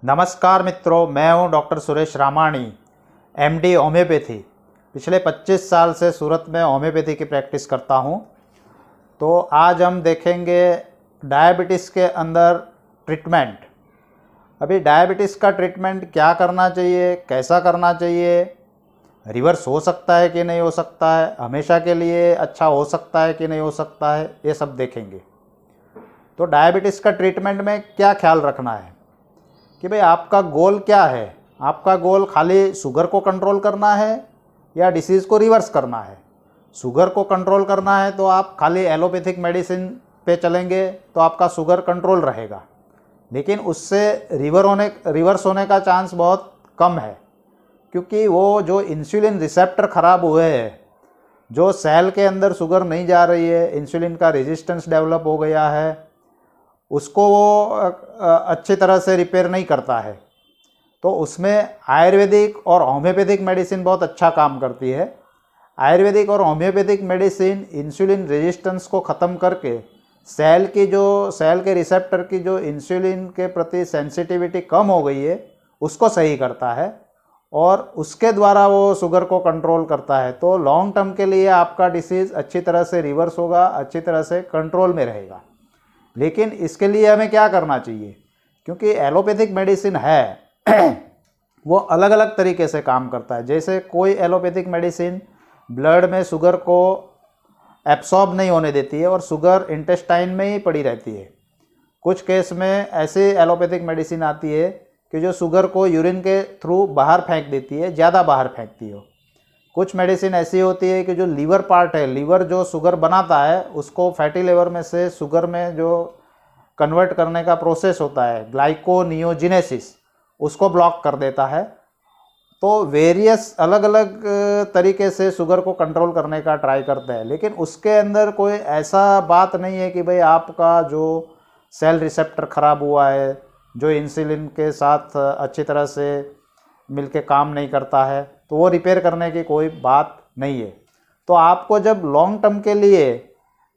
नमस्कार मित्रों, मैं हूं doctor Suresh Ramani, MD homeopathy. पिछले 25 साल से सूरत में होम्योपैथी की प्रैक्टिस करता हूं। तो आज हम देखेंगे डायबिटीज़ के अंदर ट्रीटमेंट। अभी डायबिटीज़ का ट्रीटमेंट क्या करना चाहिए, कैसा करना चाहिए, रिवर्स हो सकता है कि नहीं हो सकता है, हमेशा के लिए अच्छा हो सकता है कि नहीं हो सकता है, ये सब देखेंगे। तो डायबिटीज़ का ट्रीटमेंट में क्या ख्याल रखना है कि भाई आपका गोल क्या है। आपका गोल खाली शुगर को कंट्रोल करना है या डिसीज़ को रिवर्स करना है। शुगर को कंट्रोल करना है तो आप खाली एलोपैथिक मेडिसिन पे चलेंगे तो आपका शुगर कंट्रोल रहेगा, लेकिन उससे रिवर्स होने का चांस बहुत कम है, क्योंकि वो जो इंसुलिन रिसेप्टर ख़राब हुए हैं, जो सेल के अंदर शुगर नहीं जा रही है, इंसुलिन का रेजिस्टेंस डेवलप हो गया है, उसको वो अच्छी तरह से रिपेयर नहीं करता है। तो उसमें आयुर्वेदिक और होम्योपैथिक मेडिसिन बहुत अच्छा काम करती है। आयुर्वेदिक और होम्योपैथिक मेडिसिन इंसुलिन रेजिस्टेंस को ख़त्म करके सेल के रिसेप्टर की जो इंसुलिन के प्रति सेंसिटिविटी कम हो गई है उसको सही करता है और उसके द्वारा वो शुगर को कंट्रोल करता है। तो लॉन्ग टर्म के लिए आपका डिसीज़ अच्छी तरह से रिवर्स होगा, अच्छी तरह से कंट्रोल में रहेगा। लेकिन इसके लिए हमें क्या करना चाहिए, क्योंकि एलोपैथिक मेडिसिन है वो अलग अलग तरीके से काम करता है। जैसे कोई एलोपैथिक मेडिसिन ब्लड में शुगर को एब्सॉर्ब नहीं होने देती है और शुगर इंटेस्टाइन में ही पड़ी रहती है। कुछ केस में ऐसी एलोपैथिक मेडिसिन आती है कि जो शुगर को यूरिन के थ्रू बाहर फेंक देती है, ज़्यादा बाहर फेंकती हो। कुछ मेडिसिन ऐसी होती है कि जो लीवर पार्ट है, लीवर जो शुगर बनाता है, उसको फैटी लिवर में से शुगर में जो कन्वर्ट करने का प्रोसेस होता है, ग्लाइकोनियोजिनेसिस, उसको ब्लॉक कर देता है। तो वेरियस अलग अलग तरीके से शुगर को कंट्रोल करने का ट्राई करते हैं, लेकिन उसके अंदर कोई ऐसा बात नहीं है कि भाई आपका जो सेल रिसेप्टर ख़राब हुआ है, जो इंसुलिन के साथ अच्छी तरह से मिलके काम नहीं करता है, तो वो रिपेयर करने की कोई बात नहीं है। तो आपको जब लॉन्ग टर्म के लिए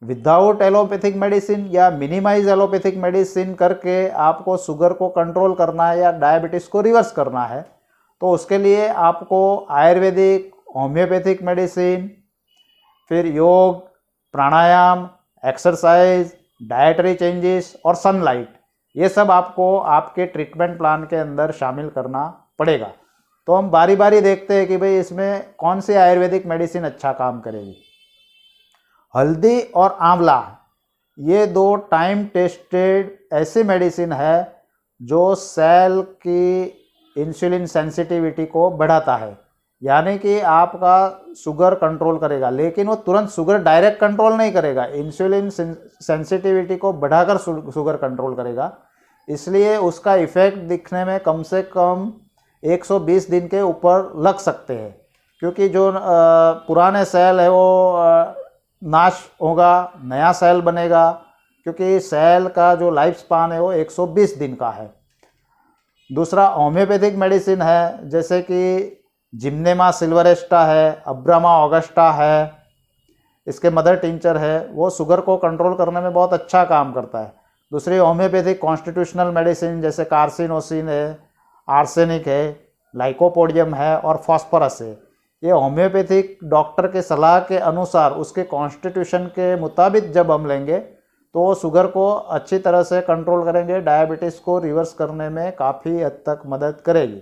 विदाउट एलोपैथिक मेडिसिन या मिनिमाइज एलोपैथिक मेडिसिन करके आपको शुगर को कंट्रोल करना है या डायबिटीज़ को रिवर्स करना है, तो उसके लिए आपको आयुर्वेदिक, होम्योपैथिक मेडिसिन, फिर योग, प्राणायाम, एक्सरसाइज, डाइटरी चेंजेस और सनलाइट, ये सब आपको आपके ट्रीटमेंट प्लान के अंदर शामिल करना पड़ेगा। तो हम बारी बारी देखते हैं कि भाई इसमें कौन सी आयुर्वेदिक मेडिसिन अच्छा काम करेगी। हल्दी और आंवला, ये दो टाइम टेस्टेड ऐसी मेडिसिन है जो सेल की इंसुलिन सेंसिटिविटी को बढ़ाता है, यानी कि आपका शुगर कंट्रोल करेगा, लेकिन वो तुरंत शुगर डायरेक्ट कंट्रोल नहीं करेगा, इंसुलिन सेंसिटिविटी को बढ़ाकर शुगर कंट्रोल करेगा। इसलिए उसका इफ़ेक्ट दिखने में कम से कम 120 दिन के ऊपर लग सकते हैं, क्योंकि जो पुराने सेल है वो नाश होगा, नया सेल बनेगा, क्योंकि सेल का जो लाइफ स्पान है वो 120 दिन का है। दूसरा होम्योपैथिक मेडिसिन है, जैसे कि जिम्नेमा सिल्वरेस्टा है, अब्रामा ऑगस्टा है, इसके मदर टिंचर है, वो शुगर को कंट्रोल करने में बहुत अच्छा काम करता है। दूसरी होम्योपैथिक कॉन्स्टिट्यूशनल मेडिसिन जैसे कार्सिनोसिन है, आर्सेनिक है, लाइकोपोडियम है और फॉस्फोरस है। ये होम्योपैथिक डॉक्टर के सलाह के अनुसार उसके कॉन्स्टिट्यूशन के मुताबिक जब हम लेंगे तो वो शुगर को अच्छी तरह से कंट्रोल करेंगे, डायबिटीज़ को रिवर्स करने में काफ़ी हद तक मदद करेगी।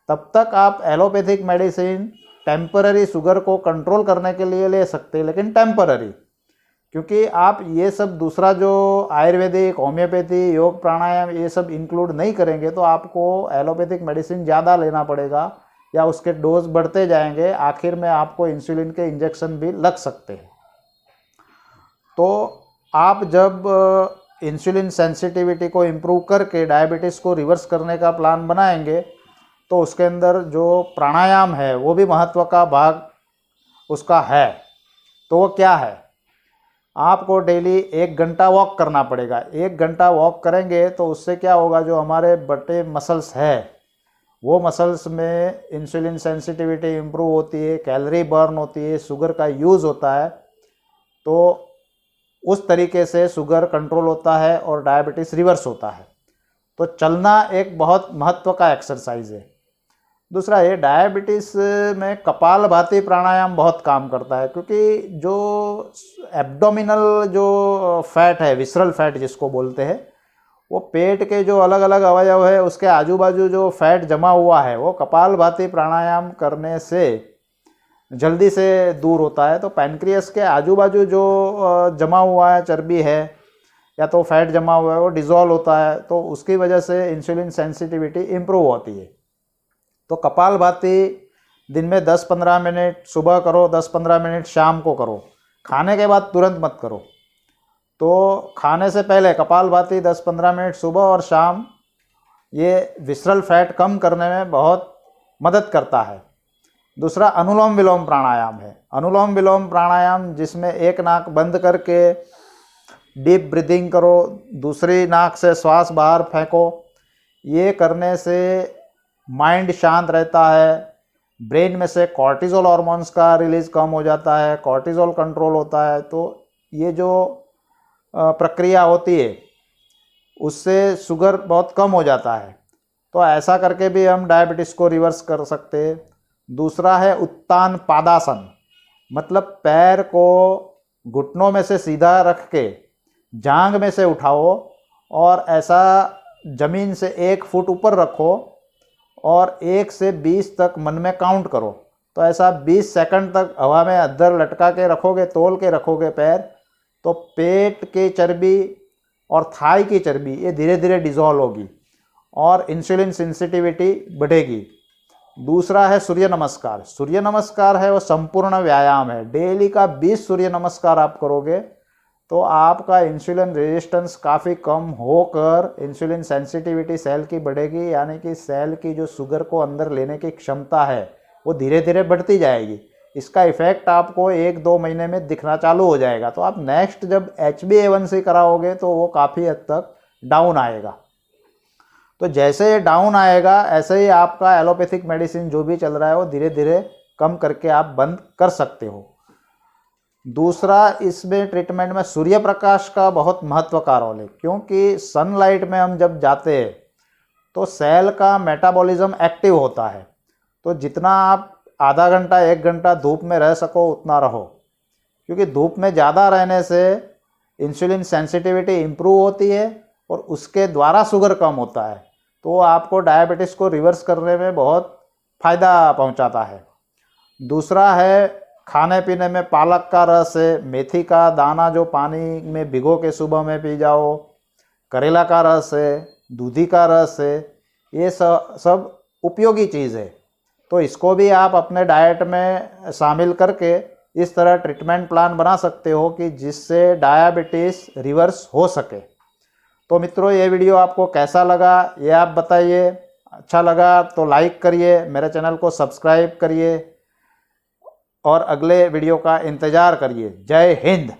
तब तक आप एलोपैथिक मेडिसिन टेम्पररी शुगर को कंट्रोल करने के लिए ले सकते हैं, लेकिन टेम्पररी, क्योंकि आप ये सब दूसरा जो आयुर्वेदिक, होम्योपैथी, योग, प्राणायाम ये सब इंक्लूड नहीं करेंगे तो आपको एलोपैथिक मेडिसिन ज़्यादा लेना पड़ेगा या उसके डोज बढ़ते जाएंगे, आखिर में आपको इंसुलिन के इंजेक्शन भी लग सकते हैं। तो आप जब इंसुलिन सेंसिटिविटी को इम्प्रूव करके डायबिटीज़ को रिवर्स करने का प्लान बनाएंगे तो उसके अंदर जो प्राणायाम है वो भी महत्व का भाग उसका है। तो वो क्या है, आपको डेली 1 घंटा वॉक करना पड़ेगा। 1 घंटा वॉक करेंगे तो उससे क्या होगा, जो हमारे बटे मसल्स है वो मसल्स में इंसुलिन सेंसिटिविटी इम्प्रूव होती है, कैलोरी बर्न होती है, शुगर का यूज़ होता है, तो उस तरीके से शुगर कंट्रोल होता है और डायबिटीज़ रिवर्स होता है। तो चलना एक बहुत महत्व का एक्सरसाइज है। दूसरा ये डायबिटीज़ में कपालभाति प्राणायाम बहुत काम करता है, क्योंकि जो एब्डोमिनल जो फैट है, विसरल फैट जिसको बोलते हैं, वो पेट के जो अलग अलग अवयव है उसके आजू बाजू जो फैट जमा हुआ है वो कपालभाति प्राणायाम करने से जल्दी से दूर होता है। तो पैनक्रियास के आजू बाजू जो जमा हुआ है चर्बी है या तो फैट जमा हुआ है वो डिज़ोल्व होता है, तो उसकी वजह से इंसुलिन सेंसिटिविटी इम्प्रूव होती है। तो कपालभाति दिन में 10-15 मिनट सुबह करो, 10-15 मिनट शाम को करो, खाने के बाद तुरंत मत करो। तो खाने से पहले कपालभाति 10-15 मिनट सुबह और शाम, ये विसरल फैट कम करने में बहुत मदद करता है। दूसरा अनुलोम विलोम प्राणायाम है। अनुलोम विलोम प्राणायाम जिसमें एक नाक बंद करके डीप ब्रीदिंग करो, दूसरी नाक से श्वास बाहर फेंको। ये करने से माइंड शांत रहता है, ब्रेन में से कॉर्टिजोल हार्मोन्स का रिलीज कम हो जाता है, कॉर्टिजोल कंट्रोल होता है। तो ये जो प्रक्रिया होती है उससे शुगर बहुत कम हो जाता है। तो ऐसा करके भी हम डायबिटीज़ को रिवर्स कर सकते हैं। दूसरा है उत्तान पादासन, मतलब पैर को घुटनों में से सीधा रख के जांघ में से उठाओ और ऐसा ज़मीन से 1 फुट ऊपर रखो और 1 से 20 तक मन में काउंट करो। तो ऐसा 20 सेकंड तक हवा में अद्धर लटका के रखोगे, तोल के रखोगे पैर, तो पेट की चर्बी और थाई की चर्बी ये धीरे धीरे डिज़ोल्व होगी और इंसुलिन सेंसिटिविटी बढ़ेगी। दूसरा है सूर्य नमस्कार। सूर्य नमस्कार है वो संपूर्ण व्यायाम है। डेली का 20 सूर्य नमस्कार आप करोगे तो आपका इंसुलिन रेजिस्टेंस काफ़ी कम होकर इंसुलिन सेंसिटिविटी सेल की बढ़ेगी, यानी कि सेल की जो शुगर को अंदर लेने की क्षमता है वो धीरे धीरे बढ़ती जाएगी। इसका इफेक्ट आपको 1-2 महीने में दिखना चालू हो जाएगा। तो आप नेक्स्ट जब HbA1c कराओगे तो वो काफ़ी हद तक डाउन आएगा। तो जैसे ये डाउन आएगा ऐसे ही आपका एलोपैथिक मेडिसिन जो भी चल रहा है वो धीरे धीरे कम करके आप बंद कर सकते हो। दूसरा, इसमें ट्रीटमेंट में सूर्य प्रकाश का बहुत महत्व का रोल है, क्योंकि सनलाइट में हम जब जाते हैं तो सेल का मेटाबॉलिज्म एक्टिव होता है। तो जितना आप आधा घंटा 1 घंटा धूप में रह सको उतना रहो, क्योंकि धूप में ज़्यादा रहने से इंसुलिन सेंसिटिविटी इम्प्रूव होती है और उसके द्वारा शुगर कम होता है। तो आपको डायबिटीज़ को रिवर्स करने में बहुत फ़ायदा पहुंचाता है। दूसरा है खाने पीने में पालक का रस है, मेथी का दाना जो पानी में भिगो के सुबह में पी जाओ, करेला का रस है, दूधी का रस है, ये सब उपयोगी चीज़ है। तो इसको भी आप अपने डाइट में शामिल करके इस तरह ट्रीटमेंट प्लान बना सकते हो कि जिससे डायबिटीज़ रिवर्स हो सके। तो मित्रों, ये वीडियो आपको कैसा लगा ये आप बताइए। अच्छा लगा तो लाइक करिए, मेरे चैनल को सब्सक्राइब करिए और अगले वीडियो का इंतज़ार करिए। जय हिंद।